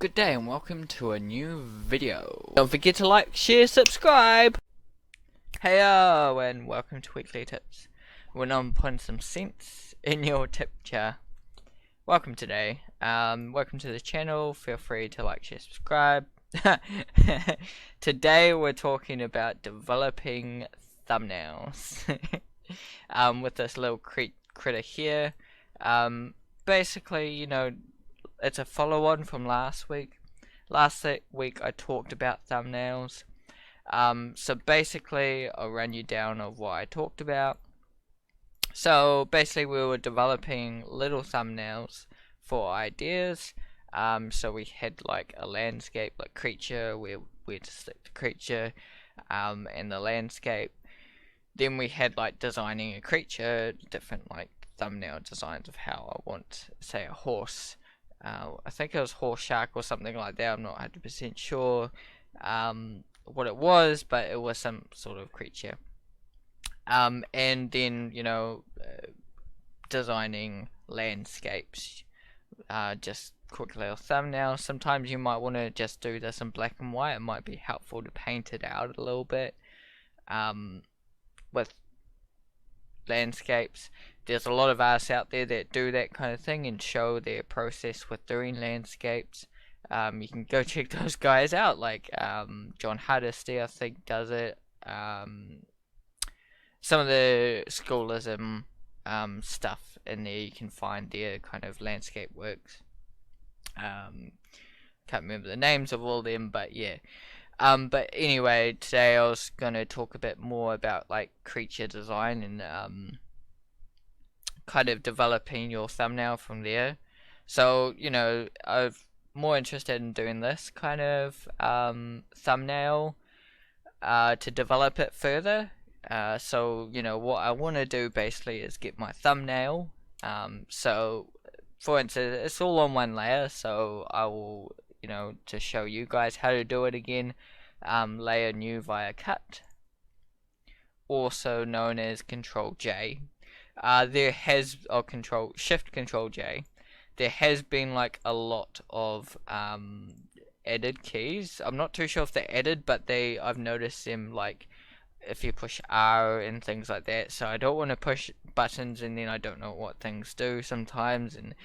Good day and welcome to a new video. Don't forget to like, share, subscribe! Heyo and welcome to Weekly Tips. When I'm putting some sense in your tip jar. Welcome today. Welcome to the channel. Feel free to like, share, subscribe. Today we're talking about developing thumbnails. With this little critter here. Basically, you know, it's a follow-on from last week. Last week I talked about thumbnails. So basically I'll run you down of what I talked about. So basically we were developing little thumbnails for ideas. So we had like a landscape, like creature, where to stick the creature, and the landscape. Then we had like designing a creature, different like thumbnail designs of how I want, say, a horse. I think it was horse shark or something like that. I'm not 100% sure what it was, but it was some sort of creature. And then, you know, designing landscapes. Just quick little thumbnail. Sometimes you might want to just do this in black and white. It might be helpful to paint it out a little bit. With landscapes, there's a lot of artists out there that do that kind of thing and show their process with doing landscapes. You can go check those guys out, like John Hardesty, I think, does it. Some of the schoolism stuff in there you can find their kind of landscape works. Can't remember the names of all of them, but yeah. But anyway, today I was gonna talk a bit more about like creature design and kind of developing your thumbnail from there. So, you know, I'm more interested in doing this kind of thumbnail to develop it further. So, you know, what I want to do basically is get my thumbnail. So, for instance, it's all on one layer, so I will, you know, to show you guys how to do it again, layer new via cut, also known as Control J. There has, or Shift Control J. There has been like a lot of added keys. I'm not too sure if they're added, but I've noticed them like if you push R and things like that. So I don't want to push buttons and then I don't know what things do sometimes. And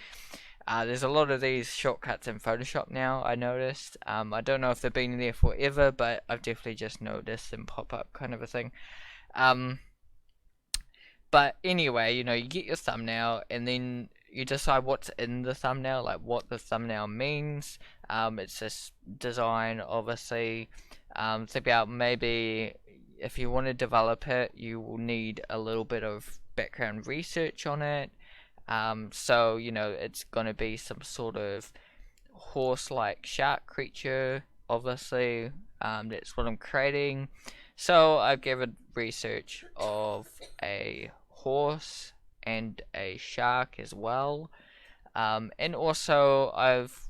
there's a lot of these shortcuts in Photoshop now, I noticed. I don't know if they've been there forever, but I've definitely just noticed them pop up, kind of a thing. But anyway, you know, you get your thumbnail and then you decide what's in the thumbnail, like what the thumbnail means. It's this design, obviously. Think about maybe if you want to develop it, you will need a little bit of background research on it. So, you know, it's going to be some sort of horse-like shark creature, obviously. That's what I'm creating. So I've given research of a horse and a shark as well. And also I've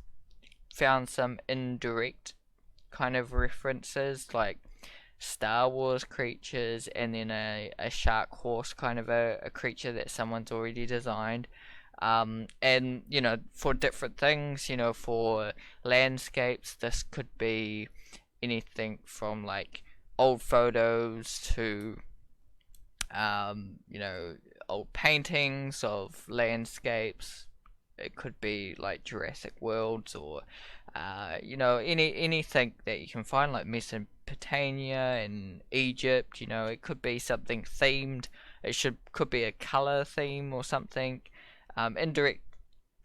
found some indirect kind of references, like Star Wars creatures, and then a shark horse, kind of a creature that someone's already designed. And you know, for different things, you know, for landscapes, this could be anything from like old photos to you know, old paintings of landscapes. It could be like Jurassic Worlds, or you know, anything that you can find, like Mesopotamia and Egypt. You know, it could be something themed. Could be a color theme or something. Indirect,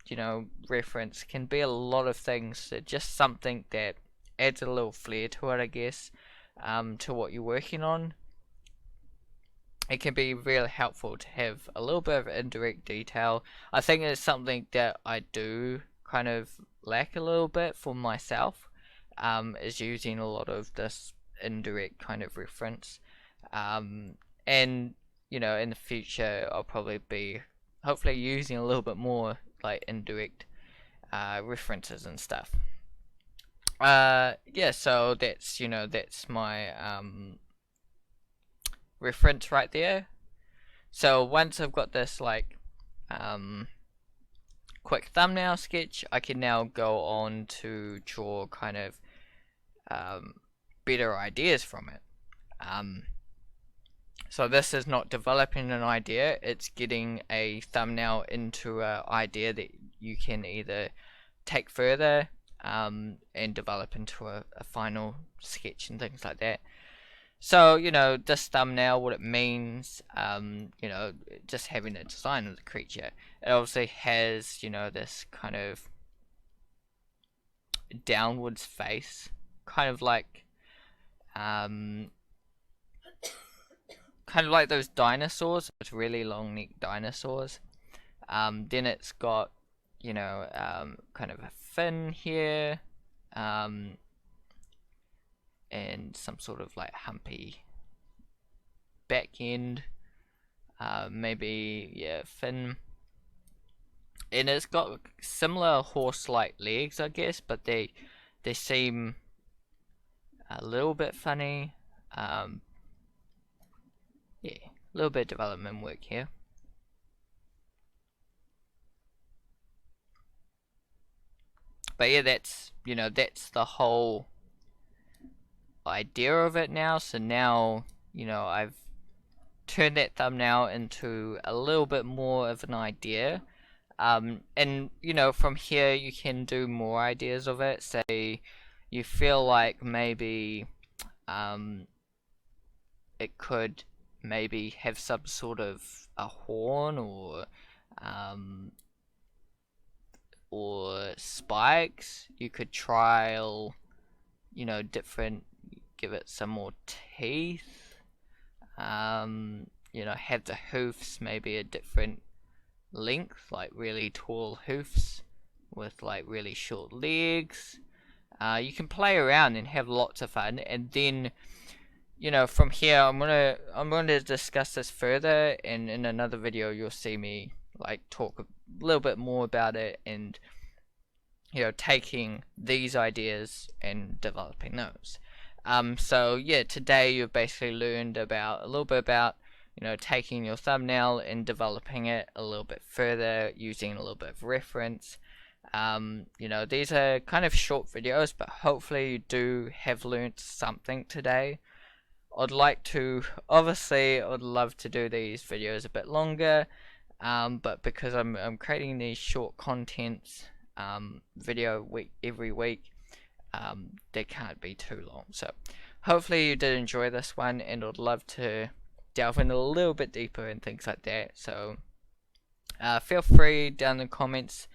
you know, reference can be a lot of things. So just something that adds a little flair to it, I guess, to what you're working on. It can be really helpful to have a little bit of indirect detail. I think it's something that I do kind of lack a little bit for myself, is using a lot of this indirect kind of reference. And you know, in the future I'll probably be hopefully using a little bit more like indirect references and stuff. Yeah, so that's, you know, that's my reference right there. So once I've got this like quick thumbnail sketch, I can now go on to draw kind of better ideas from it. So this is not developing an idea, it's getting a thumbnail into an idea that you can either take further and develop into a final sketch and things like that. So, you know, this thumbnail, what it means, you know, just having a design of the creature. It obviously has, you know, this kind of downwards face, kind of like those dinosaurs, those really long neck dinosaurs. Then it's got, you know, kind of a fin here, and some sort of like humpy back end, maybe, yeah, fin. And it's got similar horse-like legs, I guess, but they seem a little bit funny. Yeah, a little bit of development work here. But yeah, that's, you know, that's the whole idea of it now. So now, you know, I've turned that thumbnail into a little bit more of an idea. And you know, from here you can do more ideas of it. Say you feel like maybe it could maybe have some sort of a horn or spikes. You could trial, you know, different, give it some more teeth. You know, have the hoofs maybe a different length, like really tall hoofs with like really short legs. You can play around and have lots of fun, and then, you know, from here I'm gonna discuss this further, and in another video you'll see me like talk a little bit more about it, and, you know, taking these ideas and developing those. So yeah, today you've basically learned about a little bit about, you know, taking your thumbnail and developing it a little bit further using a little bit of reference. You know, these are kind of short videos, but hopefully you do have learned something today. I'd like to, obviously, I'd love to do these videos a bit longer, but because I'm creating these short contents, video every week, they can't be too long. So hopefully you did enjoy this one, and I'd love to delve in a little bit deeper and things like that. So feel free down in the comments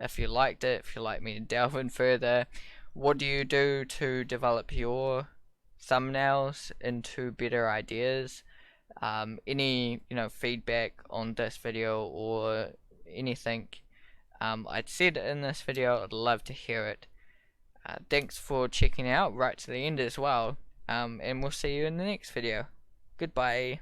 if you liked it, if you'd like me to delve in further. What do you do to develop your thumbnails into better ideas? Any, you know, feedback on this video or anything I'd said in this video, I'd love to hear it. Thanks for checking out right to the end as well, and we'll see you in the next video. Goodbye.